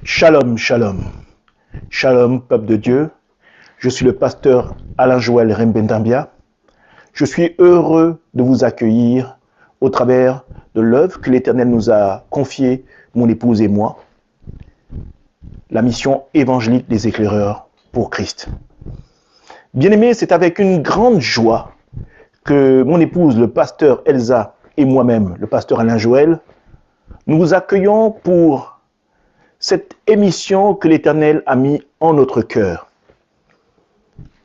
Shalom, shalom. Shalom, peuple de Dieu. Je suis le pasteur Alain-Joël Rembendambia. Je suis heureux de vous accueillir au travers de l'œuvre que l'Éternel nous a confiée, mon épouse et moi, la mission évangélique des éclaireurs pour Christ. Bien-aimés, c'est avec une grande joie que mon épouse, le pasteur Elsa, et moi-même, le pasteur Alain-Joël, nous vous accueillons pour cette émission que l'Éternel a mis en notre cœur.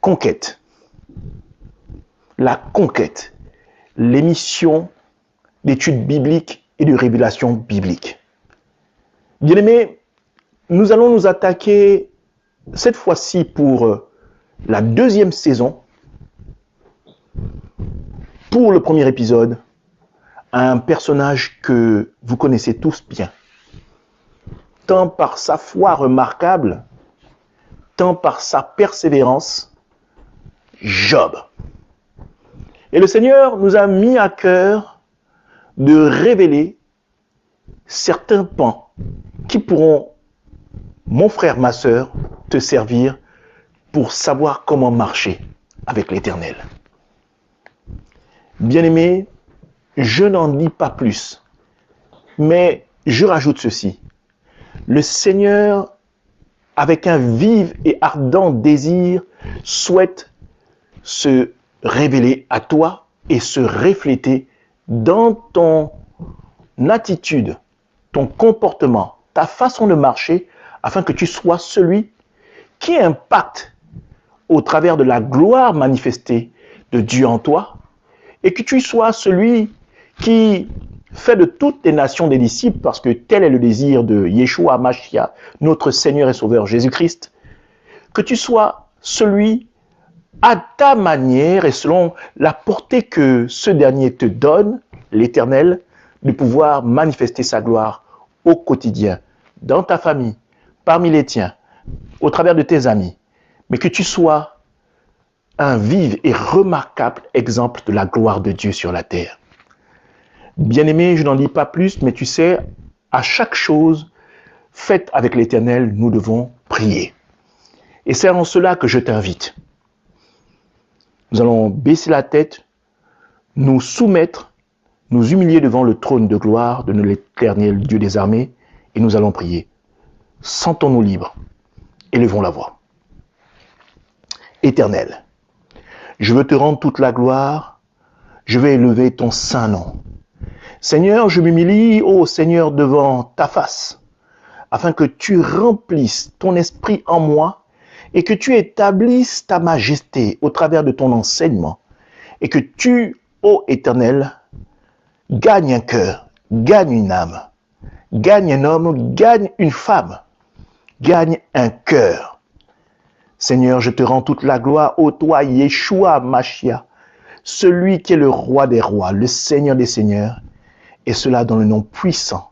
Conquête. La conquête. L'émission d'études bibliques et de révélations bibliques. Bien-aimés, nous allons nous attaquer cette fois-ci pour la deuxième saison, pour le premier épisode, à un personnage que vous connaissez tous bien. Tant par sa foi remarquable, tant par sa persévérance, Job. Et le Seigneur nous a mis à cœur de révéler certains pans qui pourront, mon frère, ma sœur, te servir pour savoir comment marcher avec l'Éternel. Bien-aimé, je n'en dis pas plus, mais je rajoute ceci. Le Seigneur, avec un vif et ardent désir, souhaite se révéler à toi et se refléter dans ton attitude, ton comportement, ta façon de marcher, afin que tu sois celui qui impacte au travers de la gloire manifestée de Dieu en toi, et que tu sois celui qui fait de toutes les nations des disciples, parce que tel est le désir de Yeshua Mashiach, notre Seigneur et Sauveur Jésus-Christ, que tu sois celui à ta manière et selon la portée que ce dernier te donne, l'Éternel, de pouvoir manifester sa gloire au quotidien, dans ta famille, parmi les tiens, au travers de tes amis, mais que tu sois un vif et remarquable exemple de la gloire de Dieu sur la terre. Bien-aimé, je n'en dis pas plus, mais tu sais, à chaque chose faite avec l'Éternel, nous devons prier. Et c'est en cela que je t'invite. Nous allons baisser la tête, nous soumettre, nous humilier devant le trône de gloire de l'Éternel Dieu des armées, et nous allons prier. Sentons-nous libres, élevons la voix. Éternel, je veux te rendre toute la gloire, je vais élever ton saint nom. Seigneur, je m'humilie, ô Seigneur, devant ta face, afin que tu remplisses ton esprit en moi et que tu établisses ta majesté au travers de ton enseignement et que tu, ô Éternel, gagnes un cœur, gagnes une âme, gagnes un homme, gagnes une femme, gagnes un cœur. Seigneur, je te rends toute la gloire, ô toi, Yeshua Mashiach, celui qui est le roi des rois, le Seigneur des seigneurs, et cela dans le nom puissant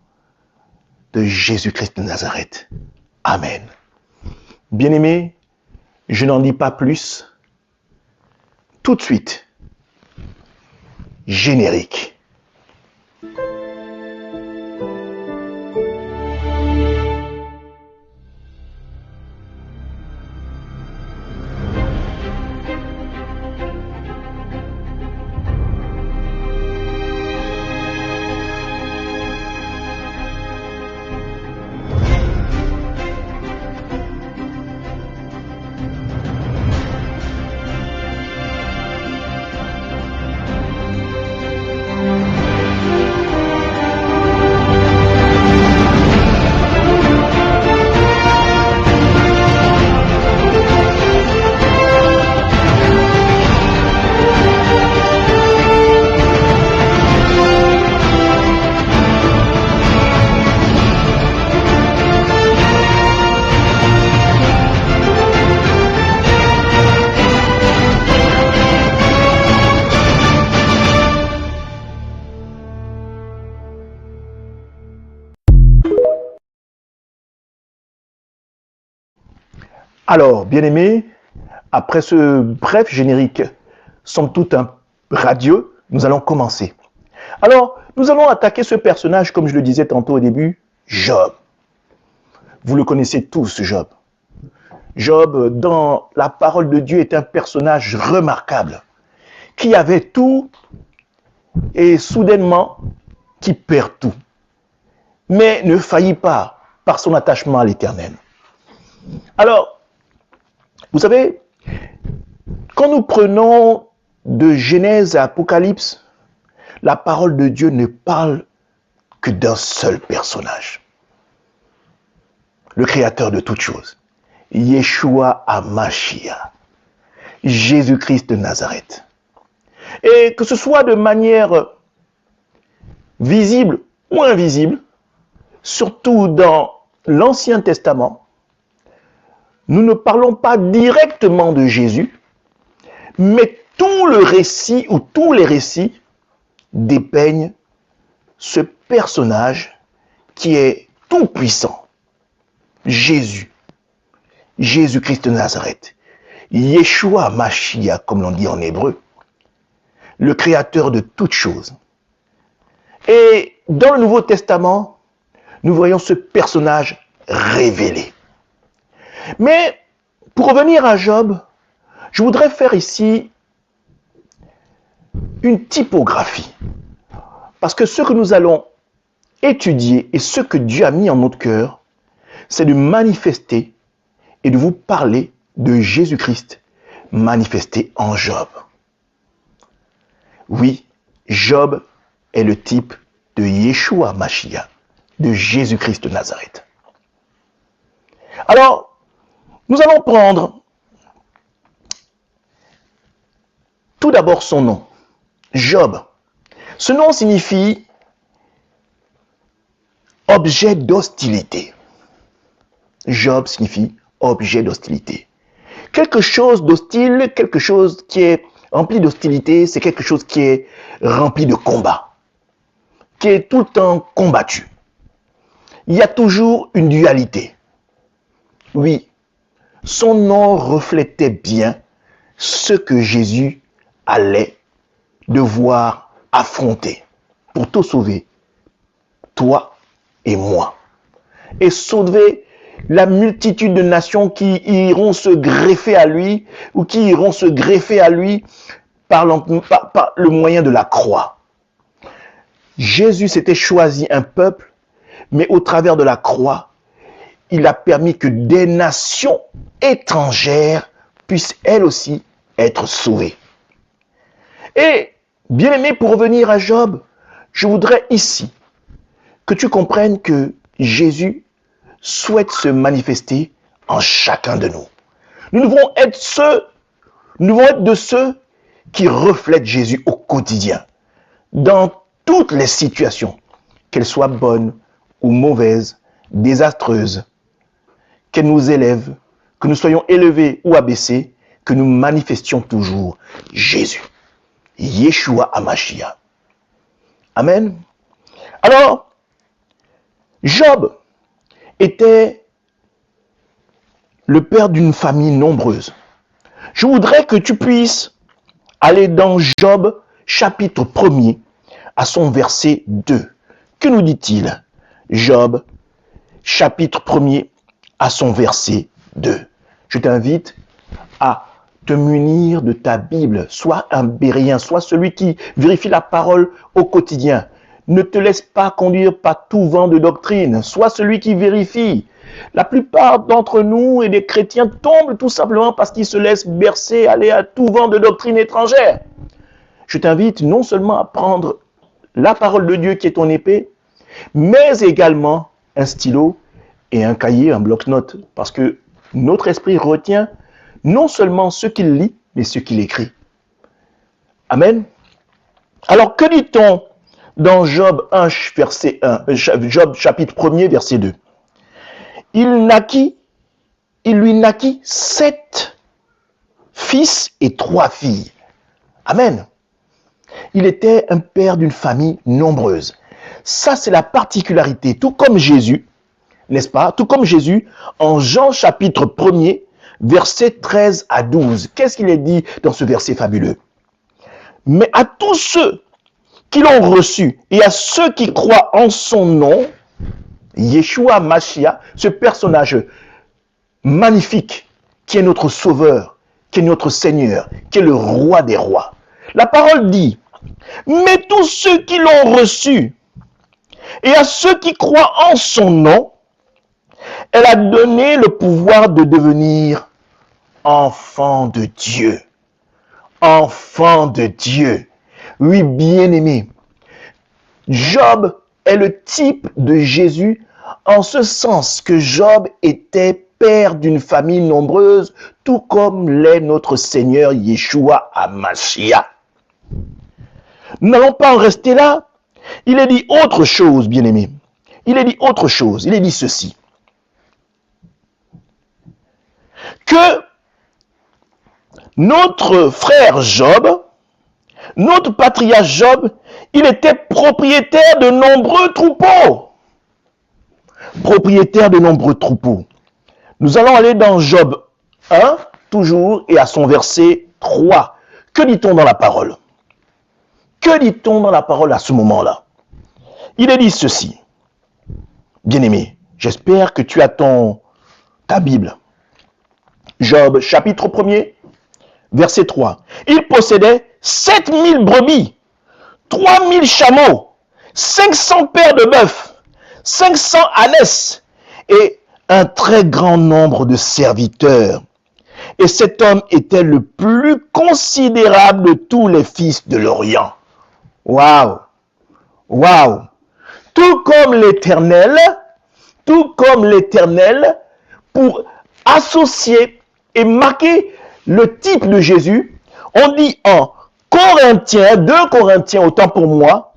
de Jésus-Christ de Nazareth. Amen. Bien-aimés, je n'en dis pas plus. Tout de suite, générique. Alors, bien-aimés, après ce bref générique, somme toute un radieux, nous allons commencer. Alors, nous allons attaquer ce personnage, comme je le disais tantôt au début, Job. Vous le connaissez tous, Job. Job, dans la parole de Dieu, est un personnage remarquable, qui avait tout et soudainement qui perd tout, mais ne faillit pas par son attachement à l'Éternel. Alors, vous savez, quand nous prenons de Genèse à Apocalypse, la parole de Dieu ne parle que d'un seul personnage, le créateur de toutes choses, Yeshua HaMashiach, Jésus-Christ de Nazareth. Et que ce soit de manière visible ou invisible, surtout dans l'Ancien Testament, nous ne parlons pas directement de Jésus, mais tout le récit ou tous les récits dépeignent ce personnage qui est tout puissant. Jésus, Jésus-Christ de Nazareth, Yeshua Mashiach, comme l'on dit en hébreu, le créateur de toutes choses. Et dans le Nouveau Testament, nous voyons ce personnage révélé. Mais pour revenir à Job, je voudrais faire ici une typographie. Parce que ce que nous allons étudier et ce que Dieu a mis en notre cœur, c'est de manifester et de vous parler de Jésus-Christ manifesté en Job. Oui, Job est le type de Yeshua Mashiach, de Jésus-Christ de Nazareth. Alors, nous allons prendre tout d'abord son nom, Job. Ce nom signifie objet d'hostilité. Job signifie objet d'hostilité. Quelque chose d'hostile, quelque chose qui est rempli d'hostilité, c'est quelque chose qui est rempli de combat, qui est tout le temps combattu. Il y a toujours une dualité. Oui, son nom reflétait bien ce que Jésus allait devoir affronter pour tout sauver, toi et moi, et sauver la multitude de nations qui iront se greffer à lui ou qui iront se greffer à lui par le moyen de la croix. Jésus s'était choisi un peuple, mais au travers de la croix, il a permis que des nations étrangères puissent elles aussi être sauvées. Et, bien aimé, pour revenir à Job, je voudrais ici que tu comprennes que Jésus souhaite se manifester en chacun de nous. Nous devons être de ceux qui reflètent Jésus au quotidien, dans toutes les situations, qu'elles soient bonnes ou mauvaises, désastreuses, qu'elles nous élèvent, que nous soyons élevés ou abaissés, que nous manifestions toujours Jésus, Yeshua HaMashiach. Amen. Alors, Job était le père d'une famille nombreuse. Je voudrais que tu puisses aller dans Job chapitre 1er à son verset 2. Que nous dit-il? Job chapitre 1er à son verset 2. Je t'invite à te munir de ta Bible. Sois un Bérien, sois celui qui vérifie la parole au quotidien. Ne te laisse pas conduire par tout vent de doctrine. Sois celui qui vérifie. La plupart d'entre nous et des chrétiens tombent tout simplement parce qu'ils se laissent bercer, aller à tout vent de doctrine étrangère. Je t'invite non seulement à prendre la parole de Dieu qui est ton épée, mais également un stylo et un cahier, un bloc-notes, parce que notre esprit retient non seulement ce qu'il lit, mais ce qu'il écrit. Amen. Alors, que dit-on dans Job 1, verset 1, Job chapitre 1er, verset 2? Il lui naquit 7 fils et 3 filles. Amen. Il était un père d'une famille nombreuse. Ça, c'est la particularité, tout comme Jésus, n'est-ce pas? Tout comme Jésus, en Jean chapitre 1er, versets 13 à 12. Qu'est-ce qu'il est dit dans ce verset fabuleux? Mais à tous ceux qui l'ont reçu et à ceux qui croient en son nom, Yeshua Mashiach, ce personnage magnifique qui est notre sauveur, qui est notre Seigneur, qui est le roi des rois. La parole dit, mais tous ceux qui l'ont reçu et à ceux qui croient en son nom, elle a donné le pouvoir de devenir enfants de Dieu. Enfants de Dieu. Oui, bien-aimés. Job est le type de Jésus en ce sens que Job était père d'une famille nombreuse, tout comme l'est notre Seigneur Yeshua HaMashiach. Nous n'allons pas en rester là. Il est dit autre chose, bien-aimés. Il est dit autre chose. Il est dit ceci. Que notre frère Job, notre patriarche Job, il était propriétaire de nombreux troupeaux. Propriétaire de nombreux troupeaux. Nous allons aller dans Job 1, toujours, et à son verset 3. Que dit-on dans la parole? Que dit-on dans la parole à ce moment-là? Il est dit ceci. Bien-aimé, j'espère que tu as ta Bible. Job, chapitre 1er, verset 3. Il possédait 7000 brebis, 3000 chameaux, 500 paires de bœufs, 500 ânesses et un très grand nombre de serviteurs. Et cet homme était le plus considérable de tous les fils de l'Orient. Waouh! Waouh! Tout comme l'Éternel, pour associer et marquer le type de Jésus, on dit en Corinthiens, 2 Corinthiens, autant pour moi,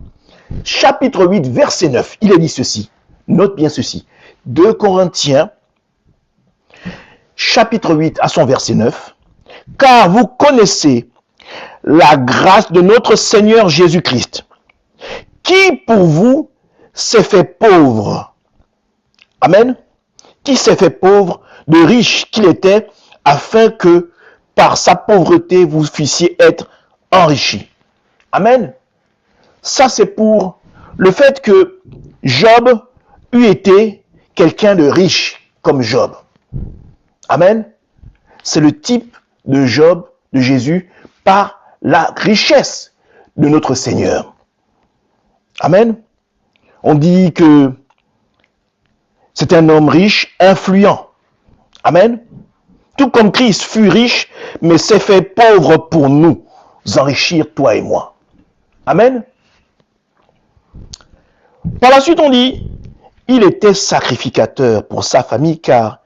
chapitre 8, verset 9, il est dit ceci. Note bien ceci. 2 Corinthiens, chapitre 8, à son verset 9. Car vous connaissez la grâce de notre Seigneur Jésus-Christ, qui pour vous s'est fait pauvre. Amen. Qui s'est fait pauvre, de riche qu'il était, afin que par sa pauvreté vous puissiez être enrichis. Amen. Ça c'est pour le fait que Job eût été quelqu'un de riche comme Job. Amen. C'est le type de Job, de Jésus, par la richesse de notre Seigneur. Amen. On dit que c'est un homme riche, influent. Amen. Tout comme Christ fut riche, mais s'est fait pauvre pour nous enrichir, toi et moi. Amen. Par la suite, on dit, il était sacrificateur pour sa famille, car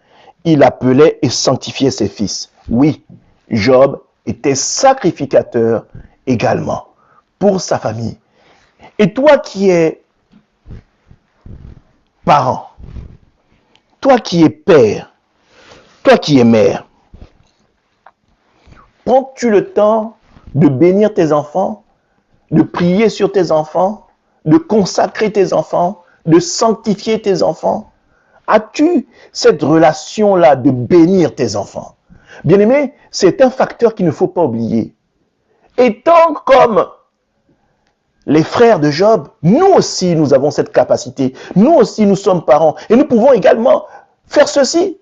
il appelait et sanctifiait ses fils. Oui, Job était sacrificateur également pour sa famille. Et toi qui es parent, toi qui es père, toi qui es mère, prends-tu le temps de bénir tes enfants, de prier sur tes enfants, de consacrer tes enfants, de sanctifier tes enfants? As-tu cette relation-là de bénir tes enfants? Bien-aimé, c'est un facteur qu'il ne faut pas oublier. Étant comme les frères de Job, nous aussi nous avons cette capacité. Nous aussi nous sommes parents et nous pouvons également faire ceci.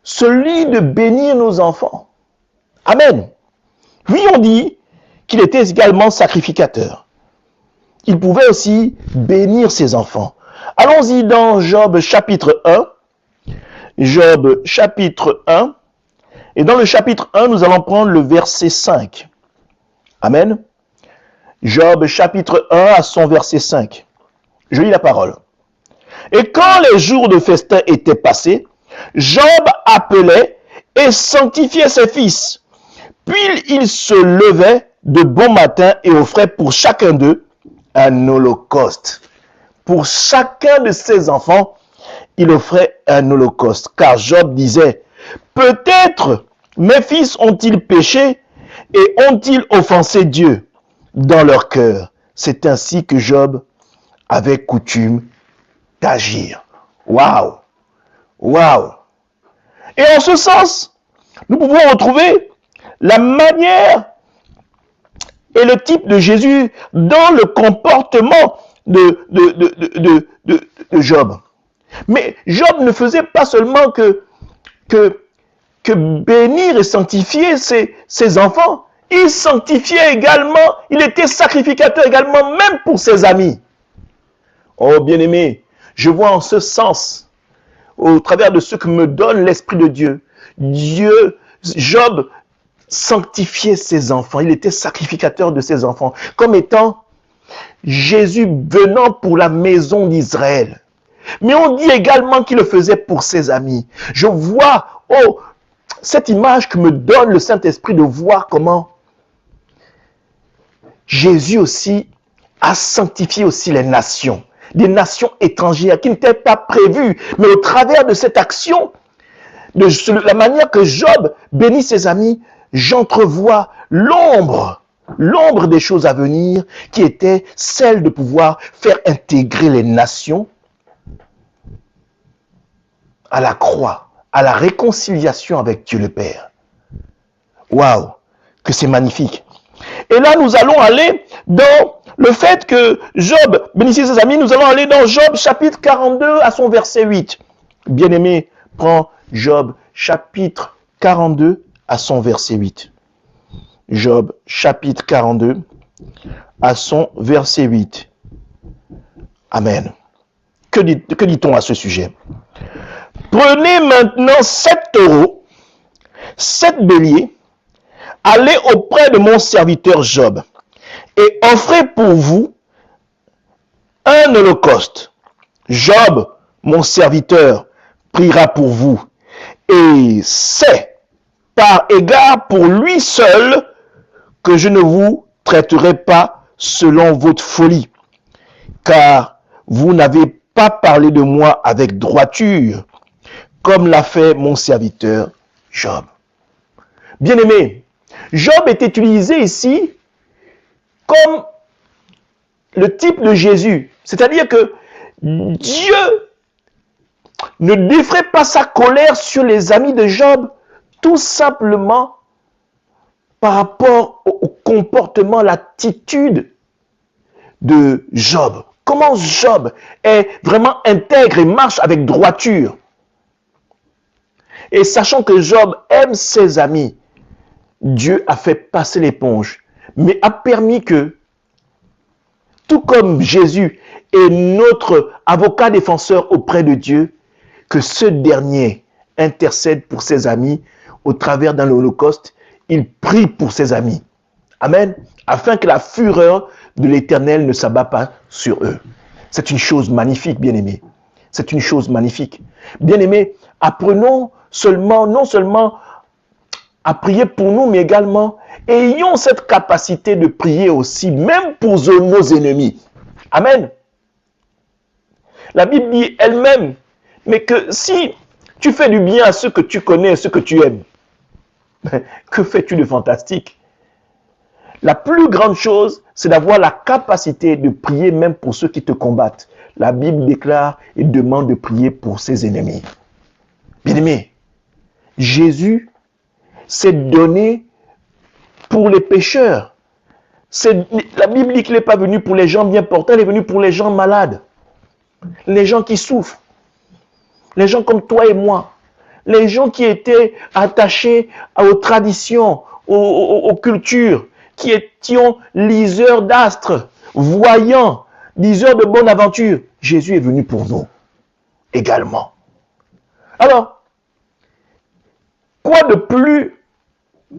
Celui de bénir nos enfants. Amen. Oui, on dit qu'il était également sacrificateur. Il pouvait aussi bénir ses enfants. Allons-y dans Job chapitre 1. Job chapitre 1. Et dans le chapitre 1, nous allons prendre le verset 5. Amen. Job chapitre 1 à son verset 5. Je lis la parole. Et quand les jours de festin étaient passés, Job appelait et sanctifiait ses fils. Puis il se levait de bon matin et offrait pour chacun d'eux un holocauste. Pour chacun de ses enfants, il offrait un holocauste. Car Job disait, peut-être mes fils ont-ils péché et ont-ils offensé Dieu dans leur cœur. C'est ainsi que Job avait coutume d'agir. Waouh! Waouh! Et en ce sens, nous pouvons retrouver la manière et le type de Jésus dans le comportement de Job. Mais Job ne faisait pas seulement que bénir et sanctifier ses enfants. Il sanctifiait également, il était sacrificateur également, même pour ses amis. Oh bien-aimé, je vois en ce sens, au travers de ce que me donne l'Esprit de Dieu, Job sanctifiait ses enfants, il était sacrificateur de ses enfants, comme étant Jésus venant pour la maison d'Israël. Mais on dit également qu'il le faisait pour ses amis. Je vois, cette image que me donne le Saint-Esprit de voir comment Jésus aussi a sanctifié aussi les nations, des nations étrangères qui n'étaient pas prévues. Mais au travers de cette action, de la manière que Job bénit ses amis, j'entrevois l'ombre des choses à venir qui était celle de pouvoir faire intégrer les nations à la croix, à la réconciliation avec Dieu le Père. Waouh, que c'est magnifique. Et là, nous allons aller dans le fait que Job bénissait ses amis. Nous allons aller dans Job chapitre 42 à son verset 8. Bien-aimé, prends Job chapitre 42 à son verset 8. Job chapitre 42 à son verset 8. Amen. Que dit-on à ce sujet? Prenez maintenant 7 taureaux, 7 béliers, allez auprès de mon serviteur Job et offrez pour vous un holocauste. Job, mon serviteur, priera pour vous. Et c'est par égard pour lui seul que je ne vous traiterai pas selon votre folie, car vous n'avez pas parlé de moi avec droiture, comme l'a fait mon serviteur Job. Bien-aimé, Job est utilisé ici comme le type de Jésus. C'est-à-dire que Dieu ne défrait pas sa colère sur les amis de Job, tout simplement par rapport au comportement, l'attitude de Job. Comment Job est vraiment intègre et marche avec droiture. Et sachant que Job aime ses amis, Dieu a fait passer l'éponge, mais a permis que, tout comme Jésus est notre avocat défenseur auprès de Dieu, que ce dernier intercède pour ses amis au travers d'un holocauste, il prie pour ses amis. Amen. Afin que la fureur de l'Éternel ne s'abat pas sur eux. C'est une chose magnifique, bien-aimés. C'est une chose magnifique. Bien-aimés, apprenons non seulement à prier pour nous, mais également ayons cette capacité de prier aussi, même pour nos ennemis. Amen. La Bible dit elle-même, mais que si tu fais du bien à ceux que tu connais, ceux que tu aimes, que fais-tu de fantastique? La plus grande chose, c'est d'avoir la capacité de prier même pour ceux qui te combattent. La Bible déclare et demande de prier pour ses ennemis. Bien-aimés, Jésus s'est donné pour les pécheurs. La Bible dit qu'il n'est pas venu pour les gens bien portants, il est venu pour les gens malades, les gens qui souffrent, les gens comme toi et moi, les gens qui étaient attachés aux traditions, aux cultures, qui étions liseurs d'astres, voyants, liseurs de bonne aventure. Jésus est venu pour nous également. Alors, quoi de plus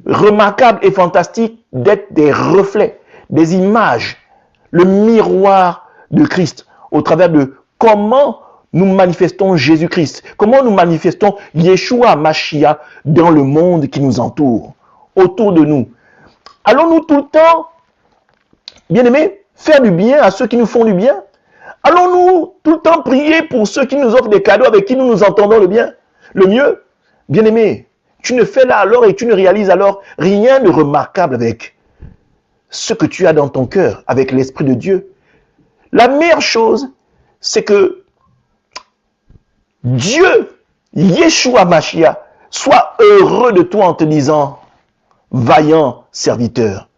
remarquable et fantastique d'être des reflets, des images, le miroir de Christ au travers de comment nous manifestons Jésus-Christ, comment nous manifestons Yeshua Mashiach dans le monde qui nous entoure, autour de nous. Allons-nous tout le temps, bien-aimés, faire du bien à ceux qui nous font du bien? Allons-nous tout le temps prier pour ceux qui nous offrent des cadeaux avec qui nous nous entendons le bien, le mieux? Bien-aimés, tu ne fais là alors et tu ne réalises alors rien de remarquable avec ce que tu as dans ton cœur, avec l'Esprit de Dieu. La meilleure chose, c'est que Dieu, Yeshua Mashiach, soit heureux de toi en te disant: vaillant serviteur,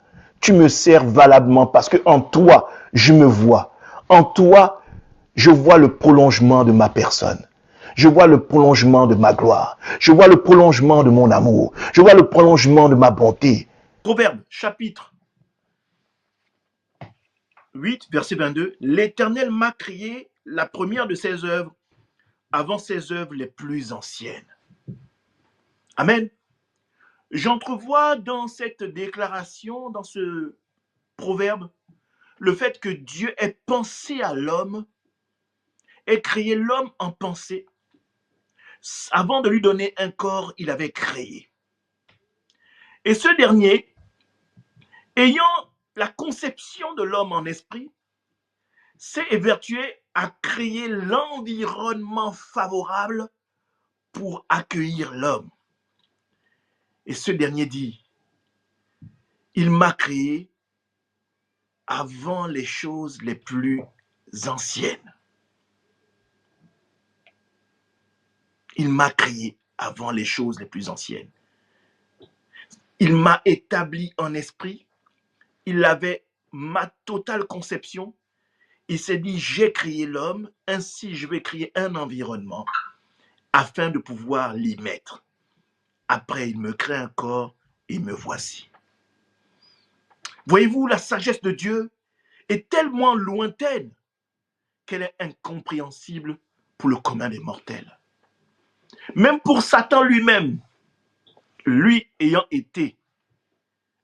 tu me sers valablement parce que en toi, je me vois. En toi, je vois le prolongement de ma personne. Je vois le prolongement de ma gloire. Je vois le prolongement de mon amour. Je vois le prolongement de ma bonté. Proverbe, chapitre 8, verset 22. L'Éternel m'a créé la première de ses œuvres avant ses œuvres les plus anciennes. Amen. J'entrevois dans cette déclaration, dans ce proverbe, le fait que Dieu ait pensé à l'homme, ait créé l'homme en pensée. Avant de lui donner un corps, il avait créé. Et ce dernier, ayant la conception de l'homme en esprit, s'est évertué à créer l'environnement favorable pour accueillir l'homme. Et ce dernier dit, il m'a créé avant les choses les plus anciennes. Il m'a créé avant les choses les plus anciennes. Il m'a établi en esprit. Il avait ma totale conception. Il s'est dit, j'ai créé l'homme, ainsi je vais créer un environnement afin de pouvoir l'y mettre. Après, il me crée un corps et me voici. Voyez-vous, la sagesse de Dieu est tellement lointaine qu'elle est incompréhensible pour le commun des mortels. Même pour Satan lui-même, lui ayant été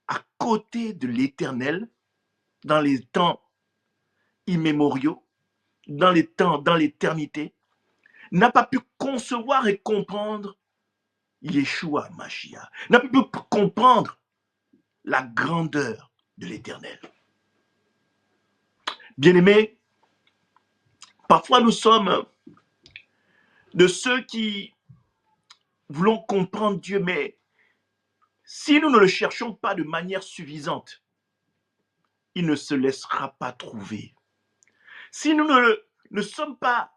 à côté de l'Éternel dans les temps immémoriaux, dans les temps, dans l'éternité, n'a pas pu concevoir et comprendre Yeshua Mashiach, n'a pas pu comprendre la grandeur de l'Éternel. Bien-aimés, parfois nous sommes de ceux qui voulons comprendre Dieu, mais si nous ne le cherchons pas de manière suffisante, il ne se laissera pas trouver. Si nous ne sommes pas,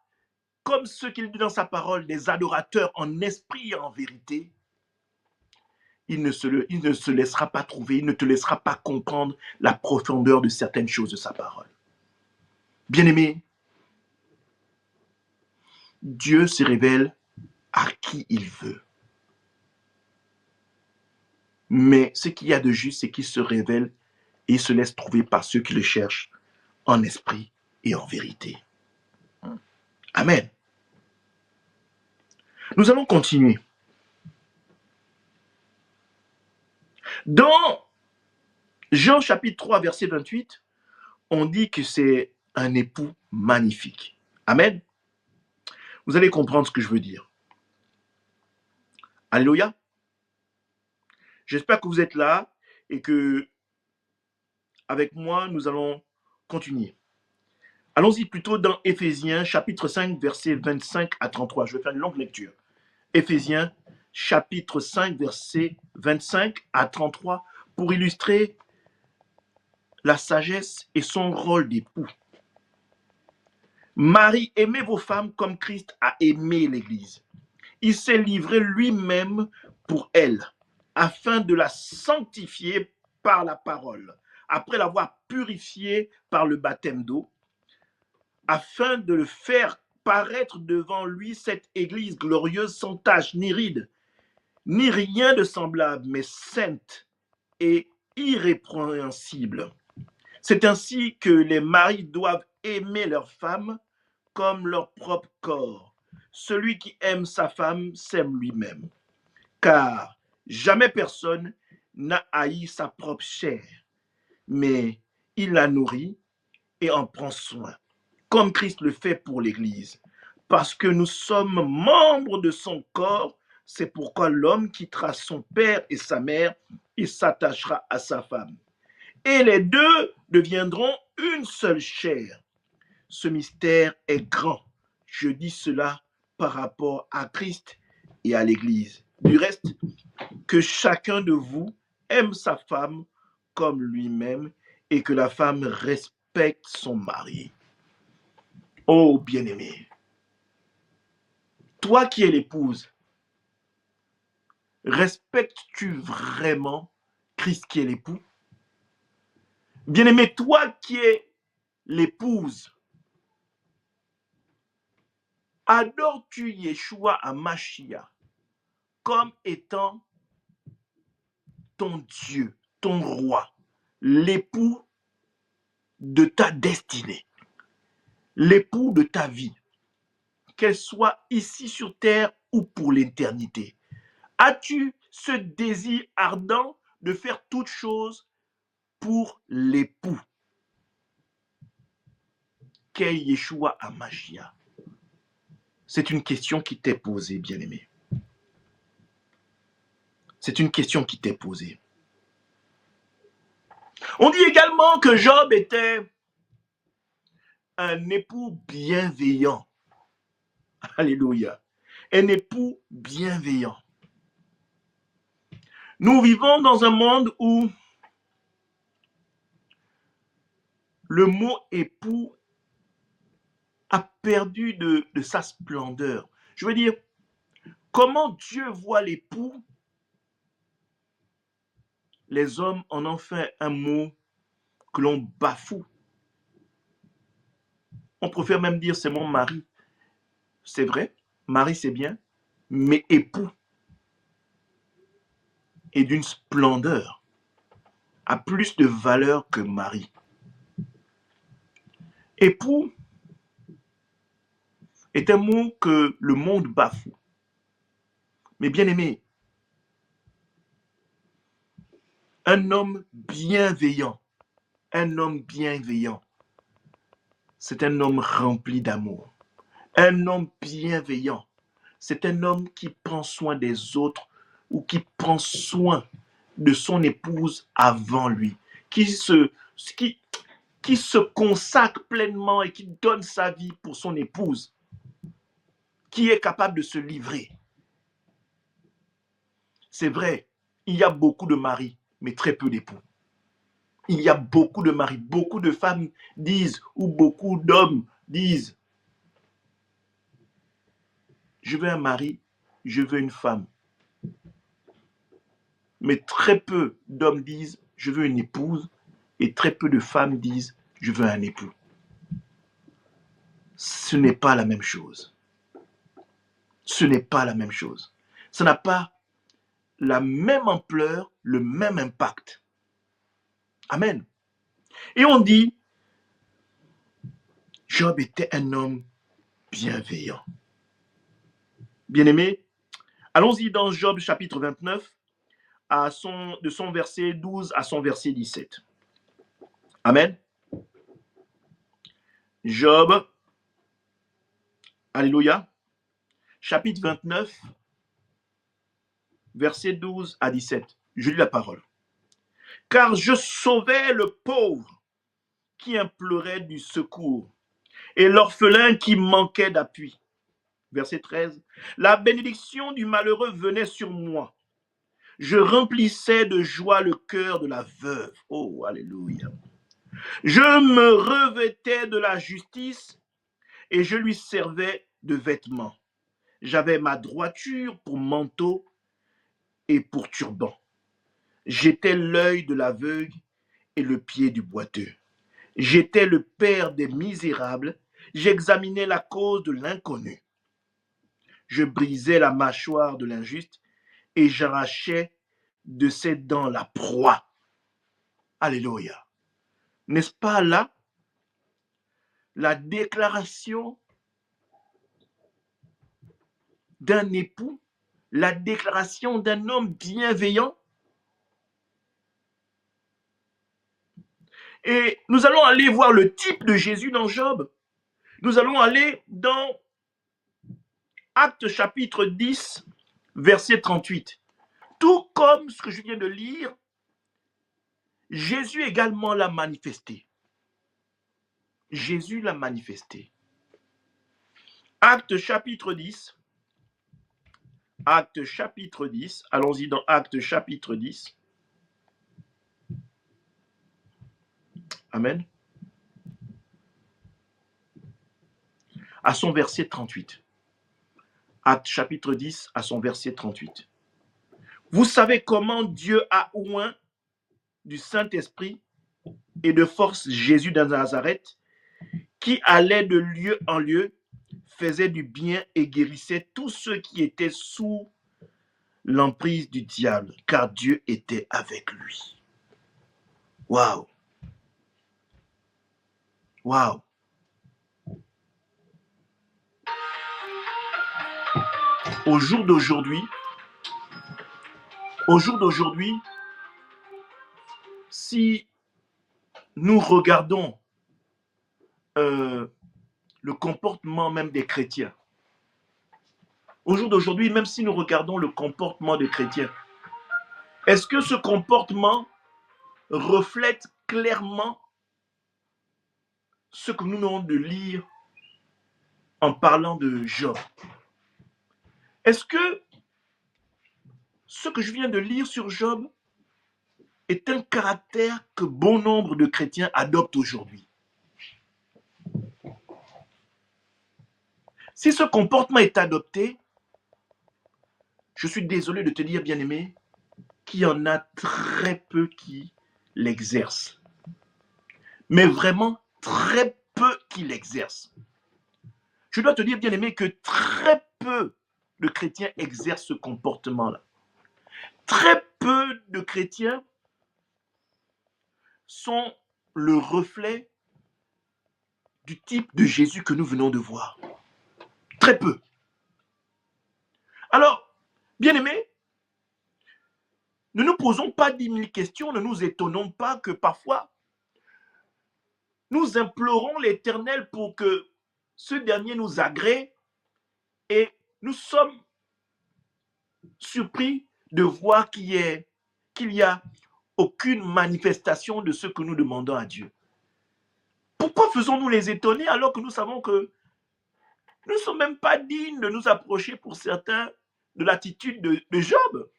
comme ce qu'il dit dans sa parole, des adorateurs en esprit et en vérité, il ne se laissera pas trouver, il ne te laissera pas comprendre la profondeur de certaines choses de sa parole. Bien-aimé, Dieu se révèle à qui il veut. Mais ce qu'il y a de juste, c'est qu'il se révèle et il se laisse trouver par ceux qui le cherchent en esprit et en vérité. Amen. Nous allons continuer. Dans Jean chapitre 3, verset 28, on dit que c'est un époux magnifique. Amen. Vous allez comprendre ce que je veux dire. Alléluia. J'espère que vous êtes là et que, avec moi, nous allons continuer. Allons-y plutôt dans Éphésiens chapitre 5, verset 25 à 33. Je vais faire une longue lecture. Éphésiens chapitre 5, verset 25 à 33 pour illustrer la sagesse et son rôle d'époux. Marie, aimez vos femmes comme Christ a aimé l'Église. Il s'est livré lui-même pour elle, afin de la sanctifier par la parole, après l'avoir purifiée par le baptême d'eau, afin de le faire paraître devant lui cette Église glorieuse sans tache ni ride, ni rien de semblable, mais sainte et irrépréhensible. C'est ainsi que les maris doivent aimer leurs femmes comme leur propre corps. Celui qui aime sa femme s'aime lui-même, car jamais personne n'a haï sa propre chair, mais il la nourrit et en prend soin, comme Christ le fait pour l'Église. Parce que nous sommes membres de son corps, c'est pourquoi l'homme quittera son père et sa mère et s'attachera à sa femme. Et les deux deviendront une seule chair. Ce mystère est grand. Je dis cela par rapport à Christ et à l'Église. Du reste, que chacun de vous aime sa femme comme lui-même et que la femme respecte son mari. Oh bien-aimé, toi qui es l'épouse, respectes-tu vraiment Christ qui est l'époux? Bien-aimé, toi qui es l'épouse, adores-tu Yeshua HaMashiach comme étant ton Dieu, ton roi, l'époux de ta destinée, l'époux de ta vie, qu'elle soit ici sur terre ou pour l'éternité? As-tu ce désir ardent de faire toutes choses pour l'époux qu'est Yeshua HaMashiach? C'est une question qui t'est posée, bien-aimé. C'est une question qui t'est posée. On dit également que Job était un époux bienveillant. Alléluia. Un époux bienveillant. Nous vivons dans un monde où le mot époux a perdu de sa splendeur. Je veux dire, comment Dieu voit l'époux, les hommes en ont fait un mot que l'on bafoue. On préfère même dire c'est mon mari. C'est vrai, mari c'est bien, mais époux est d'une splendeur, a plus de valeur que mari. Époux est un mot que le monde bafoue. Mais bien aimé, un homme bienveillant, c'est un homme rempli d'amour. Un homme bienveillant, c'est un homme qui prend soin des autres ou qui prend soin de son épouse avant lui, qui se consacre pleinement et qui donne sa vie pour son épouse, qui est capable de se livrer. C'est vrai, il y a beaucoup de maris, mais très peu d'époux. Il y a beaucoup de maris, beaucoup de femmes disent, ou beaucoup d'hommes disent, je veux un mari, je veux une femme. Mais très peu d'hommes disent, je veux une épouse, et très peu de femmes disent, je veux un époux. Ce n'est pas la même chose. Ce n'est pas la même chose. Ça n'a pas la même ampleur, le même impact. Amen. Et on dit, Job était un homme bienveillant. Bien-aimé, allons-y dans Job chapitre 29, de son verset 12 à son verset 17. Amen. Job, alléluia, chapitre 29, verset 12 à 17. Je lis la parole. Car je sauvais le pauvre qui implorait du secours et l'orphelin qui manquait d'appui. Verset 13. La bénédiction du malheureux venait sur moi. Je remplissais de joie le cœur de la veuve. Oh, alléluia. Je me revêtais de la justice et je lui servais de vêtements. J'avais ma droiture pour manteau et pour turban. J'étais l'œil de l'aveugle et le pied du boiteux. J'étais le père des misérables. J'examinais la cause de l'inconnu. Je brisais la mâchoire de l'injuste et j'arrachais de ses dents la proie. Alléluia. N'est-ce pas là la déclaration d'un époux, la déclaration d'un homme bienveillant? Et nous allons aller voir le type de Jésus dans Job. Nous allons aller dans Actes chapitre 10, verset 38. Tout comme ce que je viens de lire, Jésus également l'a manifesté. Jésus l'a manifesté. Actes chapitre 10. Actes chapitre 10. Allons-y dans Actes chapitre 10. Amen. À son verset 38. Actes chapitre 10 à son verset 38. Vous savez comment Dieu a oint du Saint-Esprit et de force Jésus de Nazareth, qui allait de lieu en lieu, faisait du bien et guérissait tous ceux qui étaient sous l'emprise du diable, car Dieu était avec lui. Waouh! Waouh! Au jour d'aujourd'hui, si nous regardons le comportement même des chrétiens, au jour d'aujourd'hui, même si nous regardons le comportement des chrétiens, est-ce que ce comportement reflète clairement ce que nous venons de lire en parlant de Job? Est-ce que ce que je viens de lire sur Job est un caractère que bon nombre de chrétiens adoptent aujourd'hui? Si ce comportement est adopté, je suis désolé de te dire, bien-aimé, qu'il y en a très peu qui l'exercent. Mais vraiment très peu qui l'exercent. Je dois te dire, bien-aimé, que très peu de chrétiens exercent ce comportement-là. Très peu de chrétiens sont le reflet du type de Jésus que nous venons de voir. Très peu. Alors, bien-aimés, ne nous posons pas 10 000 questions, ne nous étonnons pas que parfois, nous implorons l'Éternel pour que ce dernier nous agrée et nous sommes surpris de voir qu'il y a aucune manifestation de ce que nous demandons à Dieu. Pourquoi faisons-nous les étonner alors que nous savons que nous ne sommes même pas dignes de nous approcher pour certains de l'attitude de Job?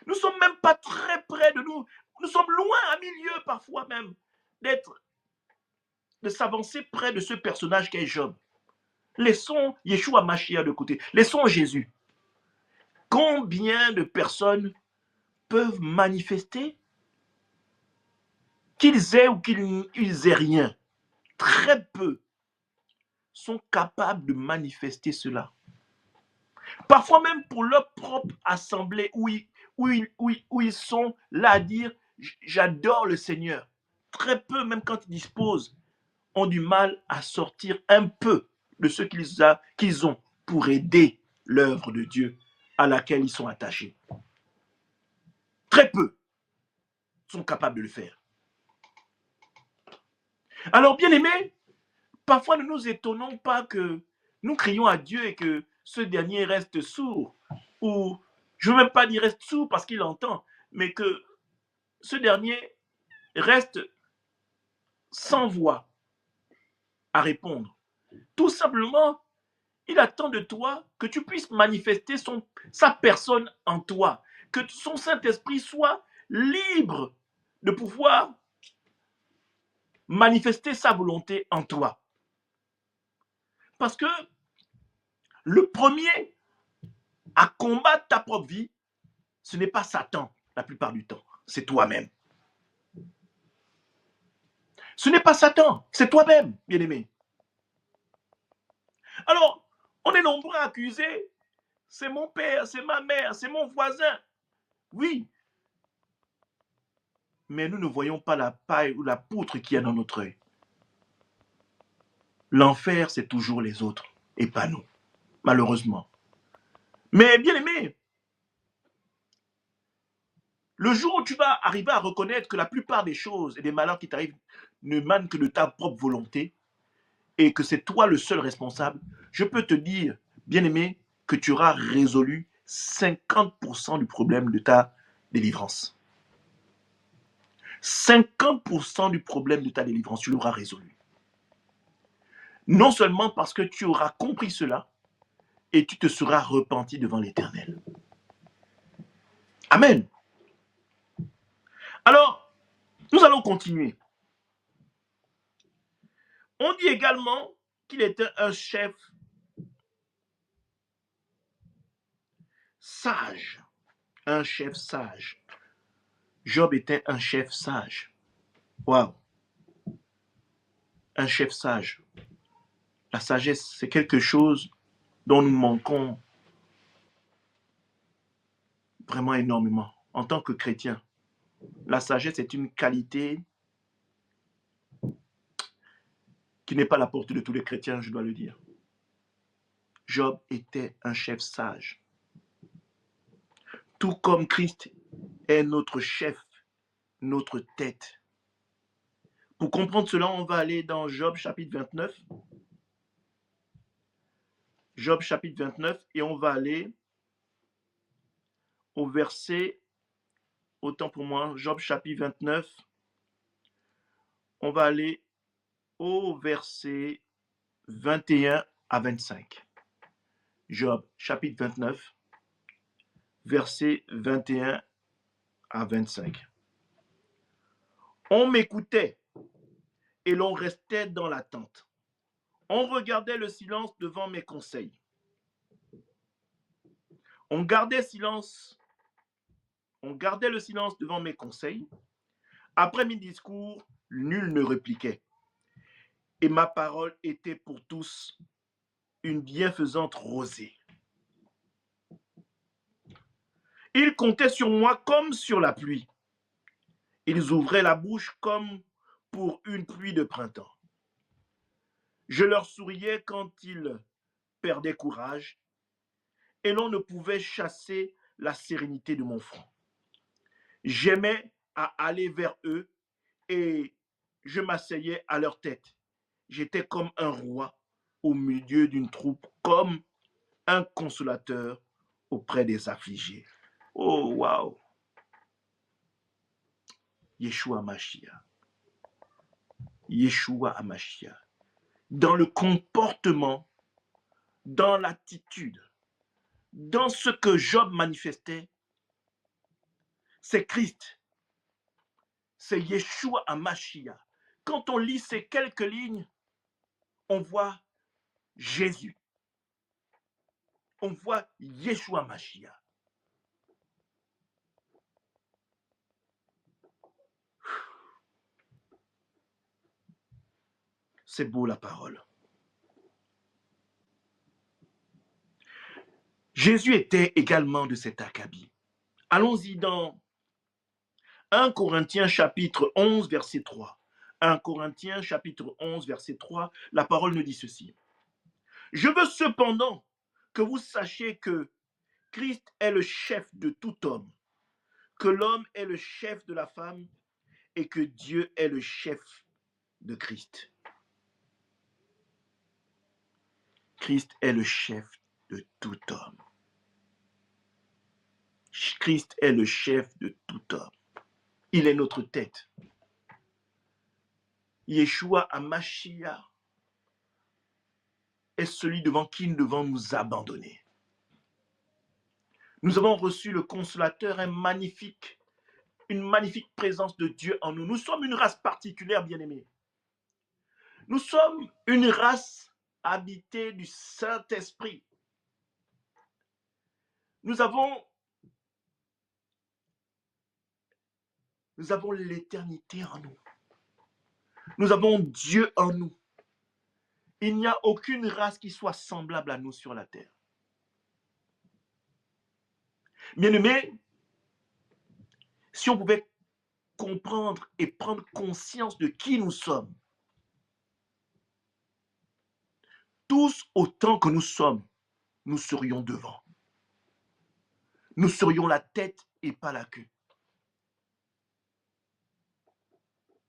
Nous ne sommes même pas très près de nous. Nous sommes loin, à milieu parfois même, de s'avancer près de ce personnage qu'est Job. Laissons Yeshua Mashiach de côté. Laissons Jésus. Combien de personnes peuvent manifester qu'ils aient ou qu'ils aient rien? Très peu sont capables de manifester cela. Parfois même pour leur propre assemblée où ils sont là à dire « j'adore le Seigneur ». Très peu, même quand ils disposent, ont du mal à sortir un peu de ce qu'ils ont pour aider l'œuvre de Dieu à laquelle ils sont attachés. Très peu sont capables de le faire. Alors, bien aimés, parfois ne nous étonnons pas que nous crions à Dieu et que ce dernier reste sourd. Ou, je ne veux même pas dire reste sourd parce qu'il entend, mais que ce dernier reste sans voix à répondre. Tout simplement, il attend de toi que tu puisses manifester sa personne en toi, que son Saint-Esprit soit libre de pouvoir manifester sa volonté en toi. Parce que le premier à combattre ta propre vie, ce n'est pas Satan la plupart du temps, c'est toi-même. Ce n'est pas Satan, c'est toi-même, bien-aimé. Alors, on est nombreux à accuser, c'est mon père, c'est ma mère, c'est mon voisin. Oui, mais nous ne voyons pas la paille ou la poutre qu'il y a dans notre œil. L'enfer, c'est toujours les autres et pas nous, malheureusement. Mais bien aimé, le jour où tu vas arriver à reconnaître que la plupart des choses et des malheurs qui t'arrivent ne manquent que de ta propre volonté et que c'est toi le seul responsable, je peux te dire, bien aimé, que tu auras résolu 50% du problème de ta délivrance. 50% du problème de ta délivrance, tu l'auras résolu. Non seulement parce que tu auras compris cela et tu te seras repenti devant l'Éternel. Amen. Alors, nous allons continuer. On dit également qu'il était un chef sage. Un chef sage. Job était un chef sage. Waouh. Un chef sage. La sagesse, c'est quelque chose dont nous manquons vraiment énormément en tant que chrétiens. La sagesse est une qualité qui n'est pas à la portée de tous les chrétiens, je dois le dire. Job était un chef sage. Tout comme Christ est notre chef, notre tête. Pour comprendre cela, on va aller dans Job chapitre 29. Job chapitre 29 et on va aller au verset, autant pour moi, Job chapitre 29, on va aller au verset 21 à 25. Job chapitre 29, verset 21 à 25. On m'écoutait et l'on restait dans l'attente. On regardait le silence devant mes conseils. On gardait le silence devant mes conseils. Après mes discours, nul ne répliquait. Et ma parole était pour tous une bienfaisante rosée. Ils comptaient sur moi comme sur la pluie. Ils ouvraient la bouche comme pour une pluie de printemps. Je leur souriais quand ils perdaient courage, et l'on ne pouvait chasser la sérénité de mon front. J'aimais à aller vers eux et je m'asseyais à leur tête. J'étais comme un roi au milieu d'une troupe, comme un consolateur auprès des affligés. Oh, waouh! Yeshua Mashiach. Yeshua Mashiach. Dans le comportement, dans l'attitude, dans ce que Job manifestait, c'est Christ. C'est Yeshua Mashiach. Quand on lit ces quelques lignes, on voit Jésus. On voit Yeshua Mashiach. C'est beau la parole. Jésus était également de cet acabit. Allons-y dans 1 Corinthiens chapitre 11 verset 3. 1 Corinthiens chapitre 11 verset 3, la parole nous dit ceci. Je veux cependant que vous sachiez que Christ est le chef de tout homme, que l'homme est le chef de la femme et que Dieu est le chef de Christ. Christ est le chef de tout homme. Christ est le chef de tout homme. Il est notre tête. Yeshua Mashiach est celui devant qui nous devons nous abandonner. Nous avons reçu le consolateur, une magnifique présence de Dieu en nous. Nous sommes une race particulière, bien-aimés. Nous sommes une race habitée du Saint-Esprit. Nous avons l'éternité en nous. Nous avons Dieu en nous. Il n'y a aucune race qui soit semblable à nous sur la terre. Bien-aimés, si on pouvait comprendre et prendre conscience de qui nous sommes, tous autant que nous sommes, nous serions devant. Nous serions la tête et pas la queue.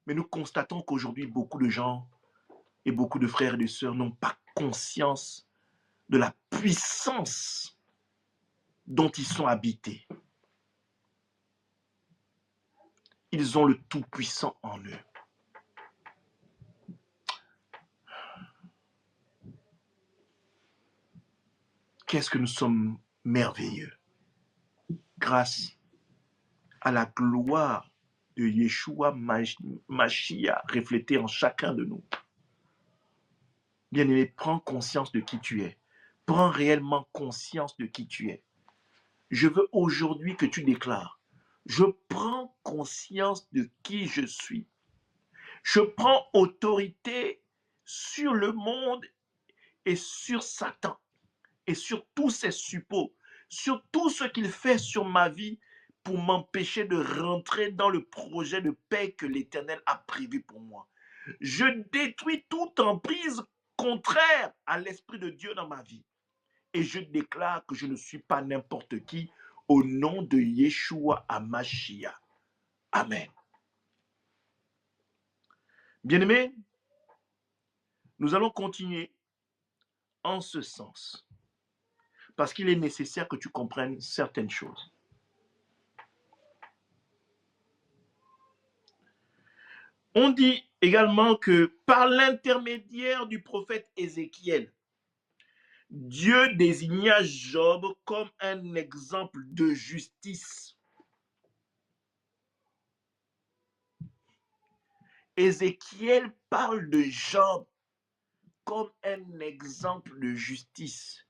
Mais nous constatons qu'aujourd'hui, beaucoup de gens et beaucoup de frères et de sœurs n'ont pas conscience de la puissance dont ils sont habités. Ils ont le Tout-Puissant en eux. Qu'est-ce que nous sommes merveilleux grâce à la gloire de Yeshua Mashiach reflétée en chacun de nous. Bien-aimé, prends conscience de qui tu es. Prends réellement conscience de qui tu es. Je veux aujourd'hui que tu déclares, je prends conscience de qui je suis. Je prends autorité sur le monde et sur Satan et sur tous ses suppôts, sur tout ce qu'il fait sur ma vie pour m'empêcher de rentrer dans le projet de paix que l'Éternel a prévu pour moi. Je détruis toute emprise contraire à l'Esprit de Dieu dans ma vie. Et je déclare que je ne suis pas n'importe qui au nom de Yeshua HaMashiach. Amen. Bien-aimés, nous allons continuer en ce sens. Parce qu'il est nécessaire que tu comprennes certaines choses. On dit également que par l'intermédiaire du prophète Ézéchiel, Dieu désigna Job comme un exemple de justice. Ézéchiel parle de Job comme un exemple de justice.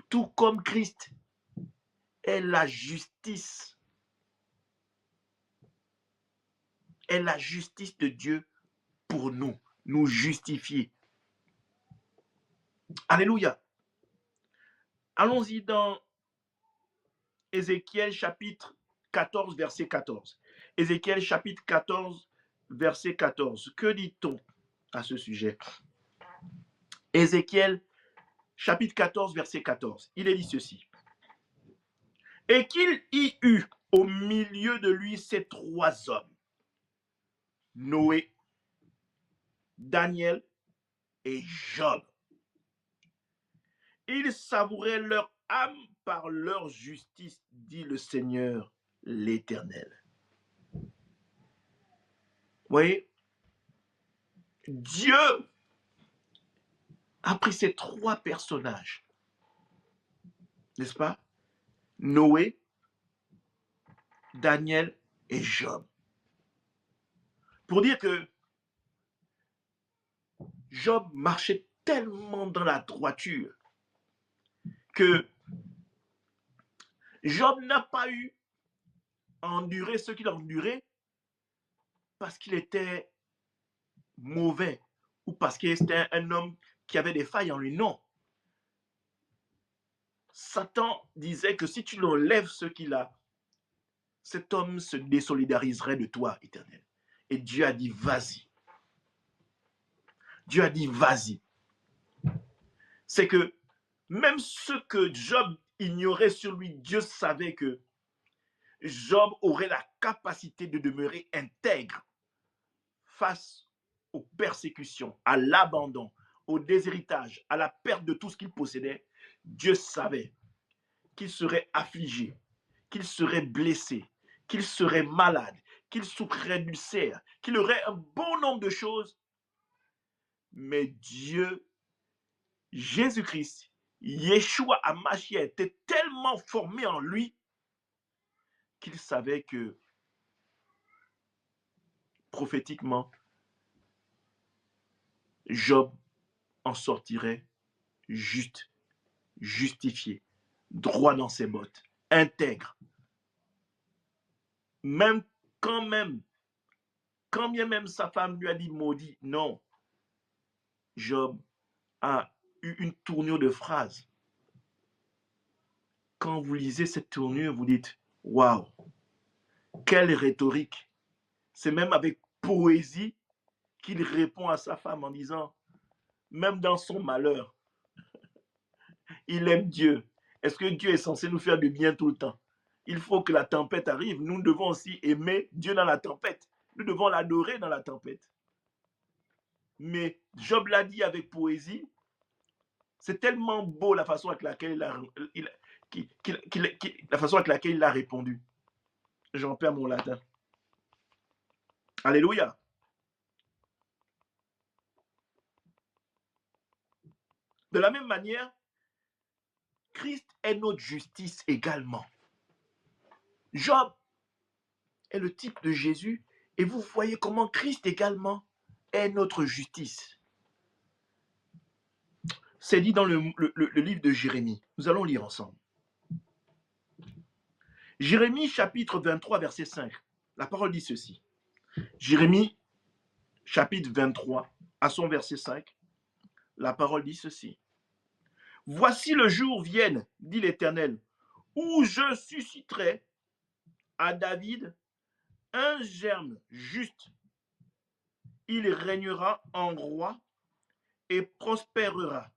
Tout comme Christ est la justice. Est la justice de Dieu pour nous justifier. Alléluia. Allons-y dans Ézéchiel chapitre 14, verset 14. Ézéchiel chapitre 14, verset 14. Que dit-on à ce sujet? Ézéchiel chapitre 14, verset 14. Il est dit ceci. Et qu'il y eut au milieu de lui ces trois hommes, Noé, Daniel et Job. Ils savouraient leur âme par leur justice, dit le Seigneur l'Éternel. Vous voyez, Dieu a pris ces trois personnages, n'est-ce pas? Noé, Daniel et Job. Pour dire que Job marchait tellement dans la droiture que Job n'a pas eu à endurer ce qu'il a enduré parce qu'il était mauvais ou parce qu'il était un homme qui avait des failles en lui. Non. Satan disait que si tu lui enlèves ce qu'il a, cet homme se désolidariserait de toi, Éternel. Et Dieu a dit, vas-y. Dieu a dit, vas-y. C'est que même ce que Job ignorait sur lui, Dieu savait que Job aurait la capacité de demeurer intègre face aux persécutions, à l'abandon, au déshéritage, à la perte de tout ce qu'il possédait. Dieu savait qu'il serait affligé, qu'il serait blessé, qu'il serait malade, qu'il souffrirait d'ulcère, qu'il aurait un bon nombre de choses. Mais Dieu, Jésus-Christ, Yeshua HaMashiach était tellement formé en lui qu'il savait que prophétiquement, Job en sortirait juste, justifié, droit dans ses bottes, intègre. Même quand bien même sa femme lui a dit maudit, non. Job a eu une tournure de phrase. Quand vous lisez cette tournure, vous dites, waouh, quelle rhétorique. C'est même avec poésie qu'il répond à sa femme en disant, même dans son malheur, il aime Dieu. Est-ce que Dieu est censé nous faire du bien tout le temps? Il faut que la tempête arrive. Nous devons aussi aimer Dieu dans la tempête. Nous devons l'adorer dans la tempête. Mais Job l'a dit avec poésie. C'est tellement beau la façon avec laquelle il a répondu. J'en perds mon latin. Alléluia. De la même manière, Christ est notre justice également. Job est le type de Jésus et vous voyez comment Christ également est notre justice. C'est dit dans le livre de Jérémie. Nous allons lire ensemble. Jérémie chapitre 23 verset 5. La parole dit ceci. Jérémie chapitre 23 à son verset 5. La parole dit ceci. Voici le jour vienne, dit l'Éternel, où je susciterai à David un germe juste. Il régnera en roi et prospérera.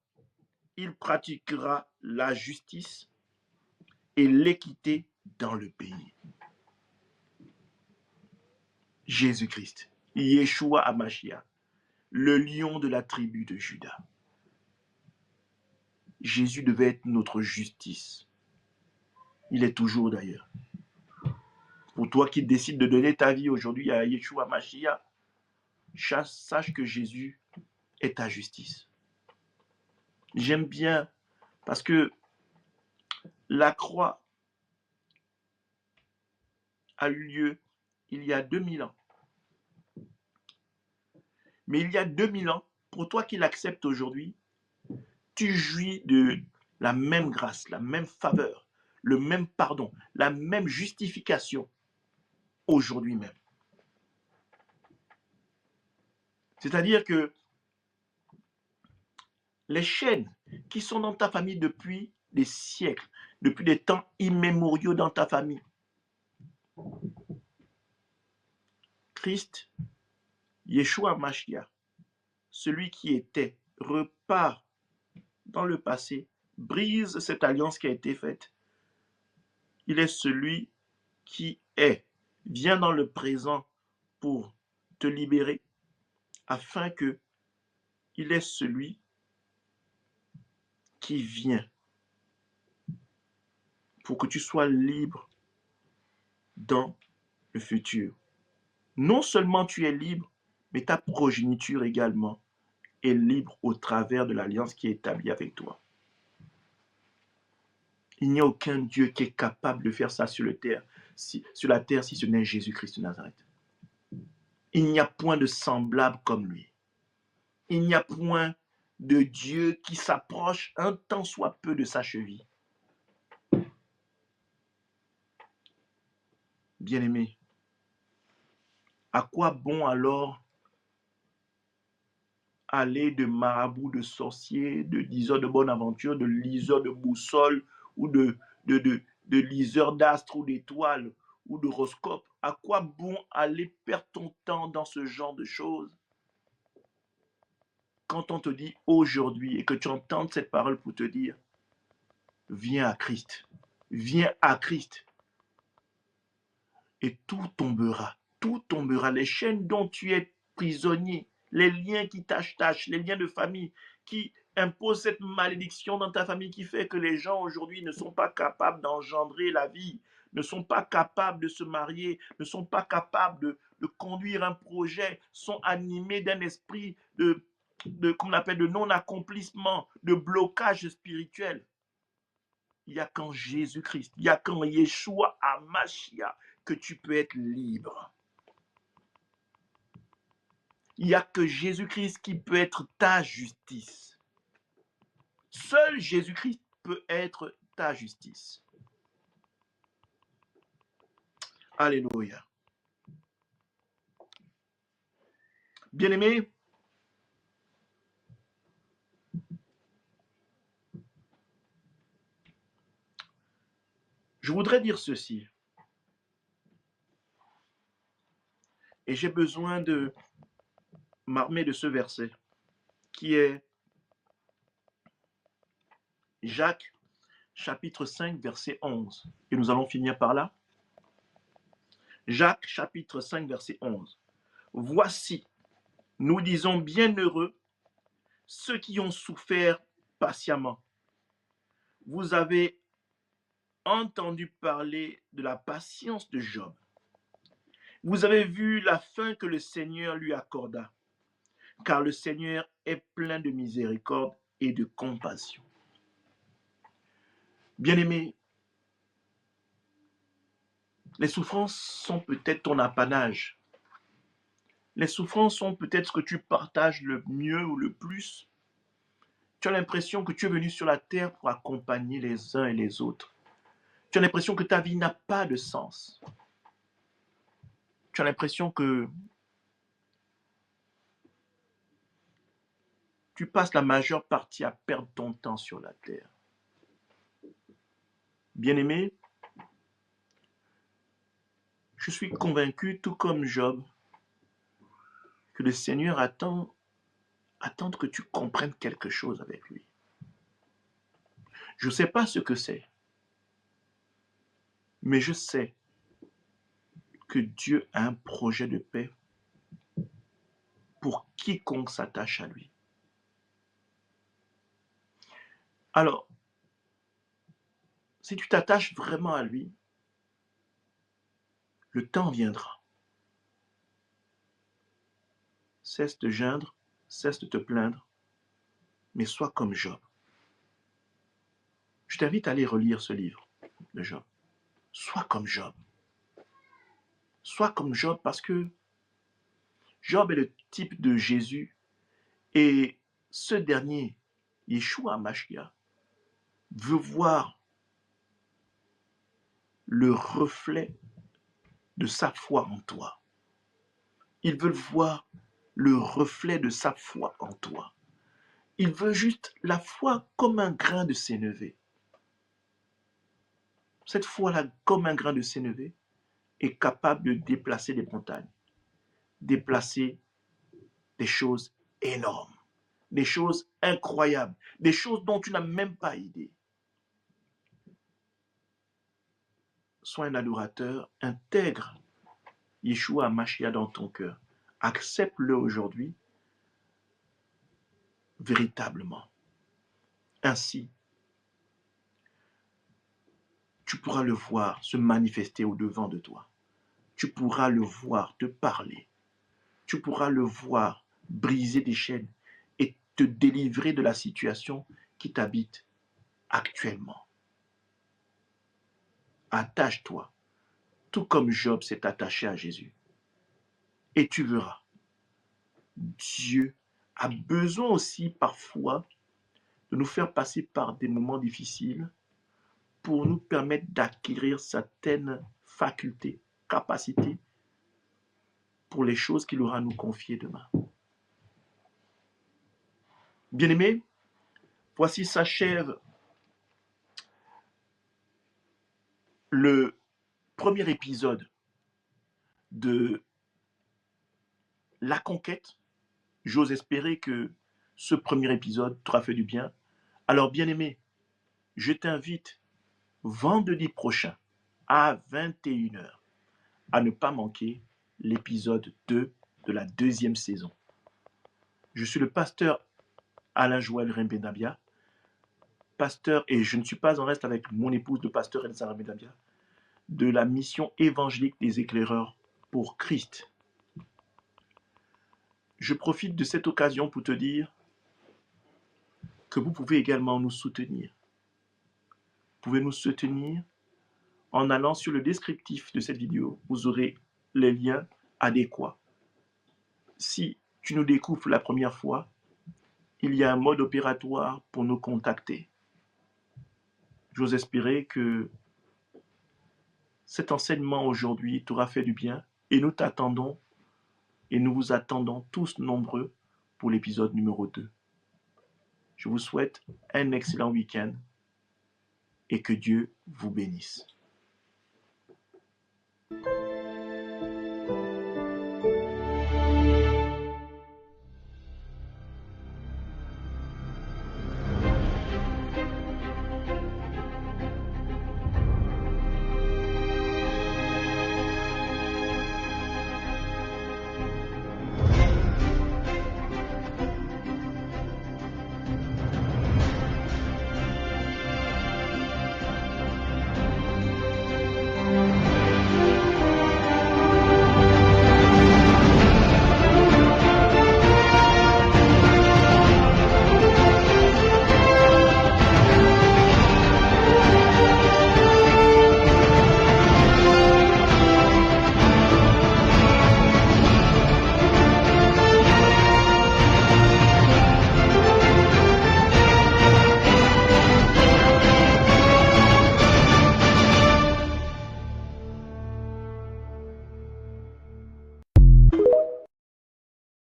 Il pratiquera la justice et l'équité dans le pays. Jésus-Christ, Yeshua HaMashiach, le lion de la tribu de Juda. Jésus devait être notre justice. Il est toujours d'ailleurs. Pour toi qui décides de donner ta vie aujourd'hui à Yeshua HaMashiach, sache que Jésus est ta justice. J'aime bien parce que la croix a eu lieu il y a 2000 ans. Mais il y a 2000 ans, pour toi qui l'acceptes aujourd'hui, tu jouis de la même grâce, la même faveur, le même pardon, la même justification aujourd'hui même. C'est-à-dire que les chaînes qui sont dans ta famille depuis des siècles, depuis des temps immémoriaux dans ta famille, Christ, Yeshua Mashiach, celui qui était, repart dans le passé, brise cette alliance qui a été faite. Il est celui qui est, vient dans le présent pour te libérer, afin que il est celui qui vient pour que tu sois libre dans le futur. Non seulement tu es libre, mais ta progéniture également est libre au travers de l'alliance qui est établie avec toi. Il n'y a aucun Dieu qui est capable de faire ça sur la terre si ce n'est Jésus-Christ de Nazareth. Il n'y a point de semblable comme lui. Il n'y a point de Dieu qui s'approche un tant soit peu de sa cheville. Bien-aimé, à quoi bon alors aller de marabout, de sorcier, de diseur de bonne aventure, de liseur de boussole ou de liseur d'astres ou d'étoiles ou d'horoscope? À quoi bon aller perdre ton temps dans ce genre de choses quand on te dit aujourd'hui et que tu entends cette parole pour te dire viens à Christ, viens à Christ et tout tombera, les chaînes dont tu es prisonnier, les liens qui t'attachent, les liens de famille qui imposent cette malédiction dans ta famille qui fait que les gens aujourd'hui ne sont pas capables d'engendrer la vie, ne sont pas capables de se marier, ne sont pas capables de conduire un projet, sont animés d'un esprit qu'on appelle de non-accomplissement, de blocage spirituel. Il n'y a qu'en Jésus-Christ, il n'y a qu'en Yeshua HaMashiach que tu peux être libre. Il n'y a que Jésus-Christ qui peut être ta justice. Seul Jésus-Christ peut être ta justice. Alléluia. Bien-aimé, je voudrais dire ceci. Et j'ai besoin de m'armer de ce verset qui est Jacques chapitre 5 verset 11. Et nous allons finir par là. Jacques chapitre 5 verset 11. Voici, nous disons bienheureux ceux qui ont souffert patiemment. Vous avez entendu parler de la patience de Job. Vous avez vu la fin que le Seigneur lui accorda, car le Seigneur est plein de miséricorde et de compassion. Bien-aimé, les souffrances sont peut-être ton apanage. Les souffrances sont peut-être ce que tu partages le mieux ou le plus. Tu as l'impression que tu es venu sur la terre pour accompagner les uns et les autres. Tu as l'impression que ta vie n'a pas de sens. Tu as l'impression que tu passes la majeure partie à perdre ton temps sur la terre. Bien-aimé, je suis convaincu, tout comme Job, que le Seigneur attend que tu comprennes quelque chose avec lui. Je ne sais pas ce que c'est, mais je sais que Dieu a un projet de paix pour quiconque s'attache à lui. Alors, si tu t'attaches vraiment à lui, le temps viendra. Cesse de geindre, cesse de te plaindre, mais sois comme Job. Je t'invite à aller relire ce livre de Job. Sois comme Job. Sois comme Job parce que Job est le type de Jésus et ce dernier, Yeshua Mashiach, veut voir le reflet de sa foi en toi. Il veut voir le reflet de sa foi en toi. Il veut juste la foi comme un grain de sénévé. Cette foi-là, comme un grain de sénévé, est capable de déplacer des montagnes, déplacer des choses énormes, des choses incroyables, des choses dont tu n'as même pas idée. Sois un adorateur, intègre Yeshua Mashiach dans ton cœur. Accepte-le aujourd'hui véritablement. Ainsi, tu pourras le voir se manifester au-devant de toi. Tu pourras le voir te parler. Tu pourras le voir briser des chaînes et te délivrer de la situation qui t'habite actuellement. Attache-toi, tout comme Job s'est attaché à Jésus. Et tu verras, Dieu a besoin aussi parfois de nous faire passer par des moments difficiles pour nous permettre d'acquérir certaines facultés, capacités pour les choses qu'il aura à nous confier demain. Bien-aimés, voici s'achève le premier épisode de La Conquête. J'ose espérer que ce premier épisode t'aura fait du bien. Alors, bien-aimé, je t'invite vendredi prochain à 21h à ne pas manquer l'épisode 2 de la deuxième saison. Je suis le pasteur Alain Joël Rembenabia, pasteur, et je ne suis pas en reste avec mon épouse de pasteur Elsa Rembenabia, de la mission évangélique des éclaireurs pour Christ. Je profite de cette occasion pour te dire que vous pouvez également nous soutenir. Vous pouvez nous soutenir en allant sur le descriptif de cette vidéo. Vous aurez les liens adéquats. Si tu nous découvres la première fois, il y a un mode opératoire pour nous contacter. J'ose espérer que cet enseignement aujourd'hui t'aura fait du bien et nous t'attendons et nous vous attendons tous nombreux pour l'épisode numéro 2. Je vous souhaite un excellent week-end et que Dieu vous bénisse.